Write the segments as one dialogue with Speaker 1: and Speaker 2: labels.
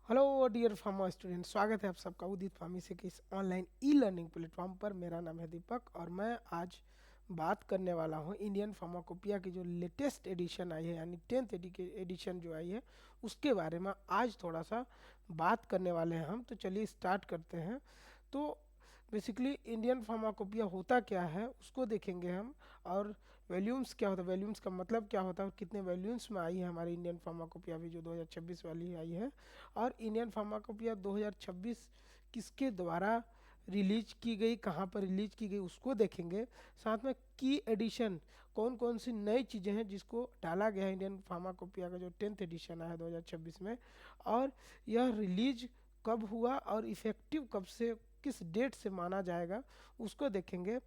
Speaker 1: Hello dear pharma student, स्वागत है आप सबका उदित फार्मेसी के इस ऑनलाइन ई लर्निंग प्लेटफॉर्म पर। मेरा नाम है दीपक और मैं आज बात करने वाला हूँ इंडियन फार्माकोपिया की जो लेटेस्ट एडिशन आई है, यानी 10th एडिशन जो आई है उसके बारे में आज थोड़ा सा बात करने वाले हैं हम। तो चलिए स्टार्ट करते हैं। तो बेसिकली इंडियन फार्माकोपिया होता क्या है उसको देखेंगे हम, और वैल्यूम्स क्या होता है, वैल्यूम्स का मतलब क्या होता है, और कितने वैल्यूम्स में आई है हमारी इंडियन फार्माकोपिया भी जो 2026 वाली आई है। और इंडियन फार्माकोपिया 2026 किसके द्वारा रिलीज की गई, कहाँ पर रिलीज की गई उसको देखेंगे। साथ में की एडिशन कौन कौन सी नई चीज़ें हैं जिसको डाला गया है इंडियन फार्माकोपिया का जो 10th एडिशन आया है 2026 में, और यह रिलीज कब हुआ और इफ़ेक्टिव कब से, किस डेट से माना जाएगा उसको देखेंगे।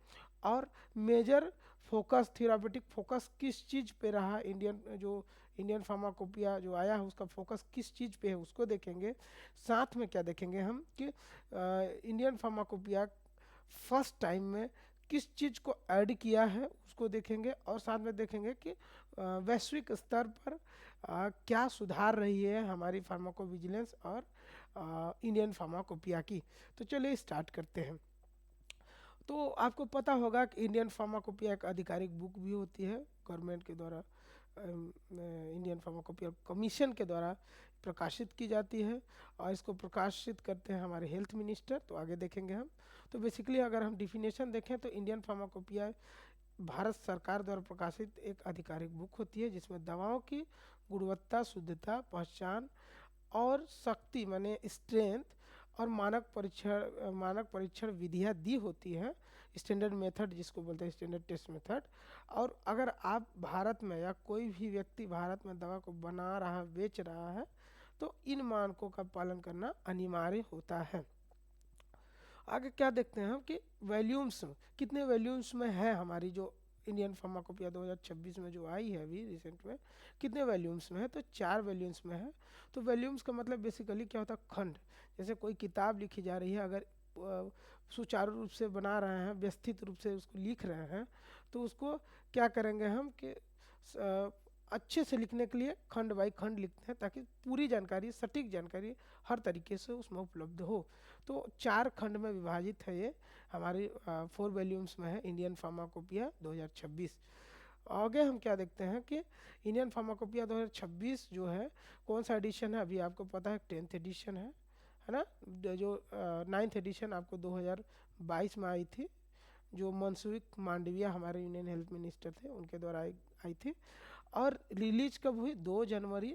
Speaker 1: और मेजर फोकस, थेरापेटिक फोकस किस चीज़ पे रहा, इंडियन फार्माकोपिया जो आया है उसका फोकस किस चीज़ पे है उसको देखेंगे। साथ में क्या देखेंगे हम कि इंडियन फार्माकोपिया फर्स्ट टाइम में किस चीज़ को ऐड किया है उसको देखेंगे। और साथ में देखेंगे कि वैश्विक स्तर पर क्या सुधार रही है हमारी फार्माको विजिलेंस और इंडियन फार्माकोपिया की। तो चलिए स्टार्ट करते हैं। तो आपको पता होगा कि इंडियन फार्माकोपिया एक आधिकारिक बुक भी होती है, गवर्नमेंट के द्वारा, इंडियन फार्माकोपिया कमीशन के द्वारा प्रकाशित की जाती है, और इसको प्रकाशित करते हैं हमारे हेल्थ मिनिस्टर। तो आगे देखेंगे हम। तो बेसिकली अगर हम डिफिनेशन देखें तो इंडियन फार्माकोपिया भारत सरकार द्वारा प्रकाशित एक आधिकारिक बुक होती है जिसमें दवाओं की गुणवत्ता, शुद्धता, पहचान और शक्ति माने स्ट्रेंथ, और मानक परीक्षण विधियाँ दी होती हैं, स्टैंडर्ड मेथड जिसको बोलते हैं स्टैंडर्ड टेस्ट मेथड। और अगर आप भारत में या कोई भी व्यक्ति भारत में दवा को बना रहा, बेच रहा है, तो इन मानकों का पालन करना अनिवार्य होता है। आगे क्या देखते हैं हम कि वैल्यूम्स कितने वैल्यूम्स में है हमारी जो इंडियन फार्माकोपिया 2026 में जो आई है अभी रिसेंट में, कितने वैल्यूम्स में है। तो 4 वैल्यूम्स में है। तो वैल्यूम्स का मतलब बेसिकली क्या होता है, खंड। जैसे कोई किताब लिखी जा रही है, अगर सुचारू रूप से बना रहे हैं, व्यवस्थित रूप से उसको लिख रहे हैं, तो उसको क्या करेंगे हम कि अच्छे से लिखने के लिए खंड बाई खंड लिखते हैं ताकि पूरी जानकारी, सटीक जानकारी हर तरीके से उसमें उपलब्ध हो। तो 4 खंड में विभाजित है ये, हमारी 4 वॉल्यूम्स में है इंडियन फार्माकोपिया 2026। आगे हम क्या देखते हैं कि इंडियन फार्माकोपिया 2026 जो है कौन सा एडिशन है, अभी आपको पता है 10th एडिशन है ना। जो 9th एडिशन आपको 2022 में आई थी, जो मनसुख मांडविया हमारे यूनियन हेल्थ मिनिस्टर थे उनके द्वारा आई थी। और रिलीज कब हुई, 2 जनवरी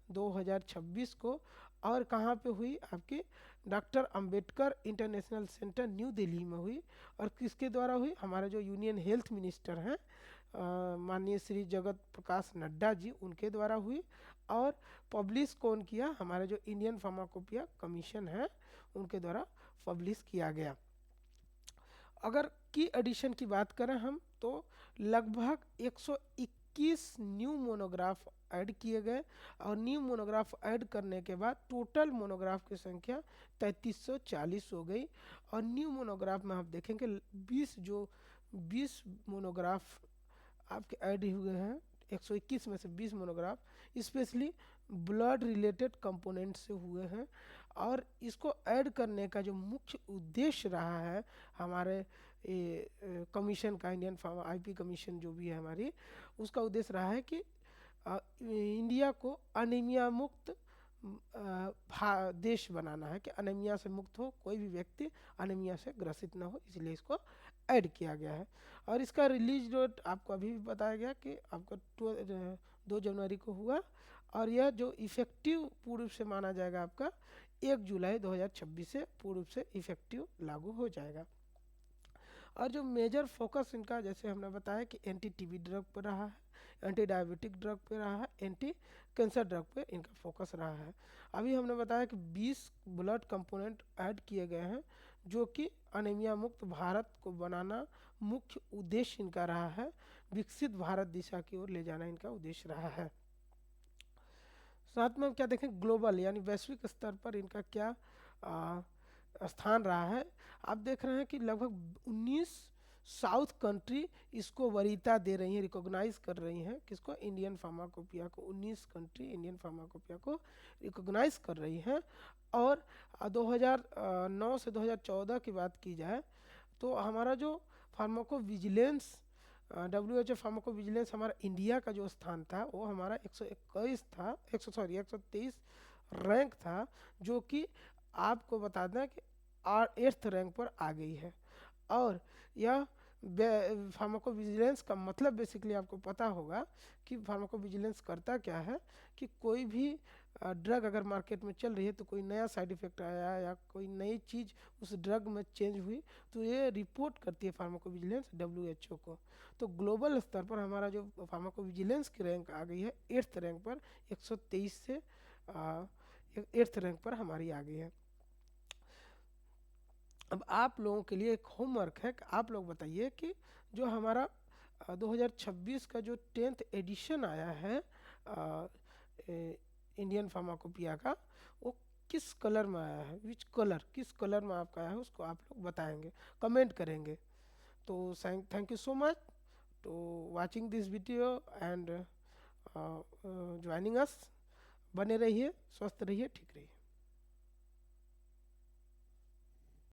Speaker 1: 2026 को। और कहाँ पे हुई, आपकी doctor Ambedkar international centre new Delhi में हुई। और किसके द्वारा हुई, हमारे जो यूनियन हेल्थ मिनिस्टर हैं माननीय श्री जगत प्रकाश नड्डा जी, उनके द्वारा हुई। और पब्लिश कौन किया, हमारे जो इंडियन फार्माकोपिया कमीशन है उनके द्वारा पब्लिश किया गया। अगर की एडिशन की बात करें हम, तो लगभग 121 न्यू मोनोग्राफ ऐड किए गए। और न्यू मोनोग्राफ ऐड करने के बाद टोटल मोनोग्राफ की संख्या 3340 हो गई। और न्यू मोनोग्राफ में आप देखेंगे 20 मोनोग्राफ आपके ऐड हुए हैं। 121 में से 20 monograph specially blood related component से हुए हैं। और इसको ऐड करने का जो मुख्य उद्देश्य रहा है हमारे कमीशन का, इंडियन फार्मा आईपी कमीशन जो भी है हमारी, उसका उद्देश्य रहा है कि इंडिया को अनीमिया मुक्त देश बनाना है, कि अनीमिया से मुक्त हो, कोई भी व्यक्ति अनीमिया से ग्रसित ना हो, इसलिए इसको ऐड किया गया है। और इसका रिलीज डेट आपको अभी भी बताया गया कि आपको 2 जनवरी को हुआ। और यह जो इफेक्टिव पूर्व से माना जाएगा आपका 1 जुलाई 2026 से पूर्व से इफेक्टिव लागू हो जाएगा। और जो मेजर फोकस इनका, जैसे हमने बताया कि एंटी टीबी ड्रग पर रहा है, एंटी डायबिटिक ड्रग पे रहा है, एंटी कैंसर ड्रग पे इनका फोकस रहा है। अभी हमने बताया कि 20 ब्लड कंपोनेंट ऐड किए गए हैं जो कि अनीमिया मुक्त भारत को बनाना मुख्य उद्देश्य इनका रहा है, विकसित भारत दिशा की ओर ले जाना इनका उद्देश्य रहा है। साथ में हम क्या देखें, ग्लोबल यानी वैश्विक स्तर पर इनका क्या स्थान रहा है। आप देख रहे हैं कि लगभग 19 साउथ कंट्री इसको वरीयता दे रही हैं, रिकॉग्नाइज कर रही हैं। किसको? इंडियन फार्माकोपिया को। 19 कंट्री इंडियन फार्माकोपिया को रिकॉग्नाइज कर रही हैं। और 2009 से 2014 की बात की जाए तो हमारा जो pharmaco vigilance, WHO pharmaco vigilance, हमारा इंडिया का जो स्थान था वो हमारा 121 था, 123 रैंक था, जो कि आपको बता दें कि 8th रैंक पर आ गई है। और यह फार्माको विजिलेंस का मतलब बेसिकली आपको पता होगा कि फार्माको विजिलेंस करता क्या है कि कोई भी ड्रग अगर मार्केट में चल रही है तो कोई नया साइड इफेक्ट आया या कोई नई चीज़ उस ड्रग में चेंज हुई तो ये रिपोर्ट करती है फार्माको विजिलेंस WHO को। तो ग्लोबल स्तर पर हमारा जो फार्माको विजिलेंस की रैंक आ गई है 8th रैंक पर, 123 से 8th रैंक पर हमारी आ गई है। अब आप लोगों के लिए एक होमवर्क है कि आप लोग बताइए कि जो हमारा 2026 का जो 10th एडिशन आया है इंडियन फार्माकोपिया का, वो किस कलर में आया है, विच कलर, किस कलर में आपका आया है, उसको आप लोग बताएंगे, कमेंट करेंगे। तो thank you so much to watching this video and joining us. बने रहिए, स्वस्थ रहिए, ठीक रहिए।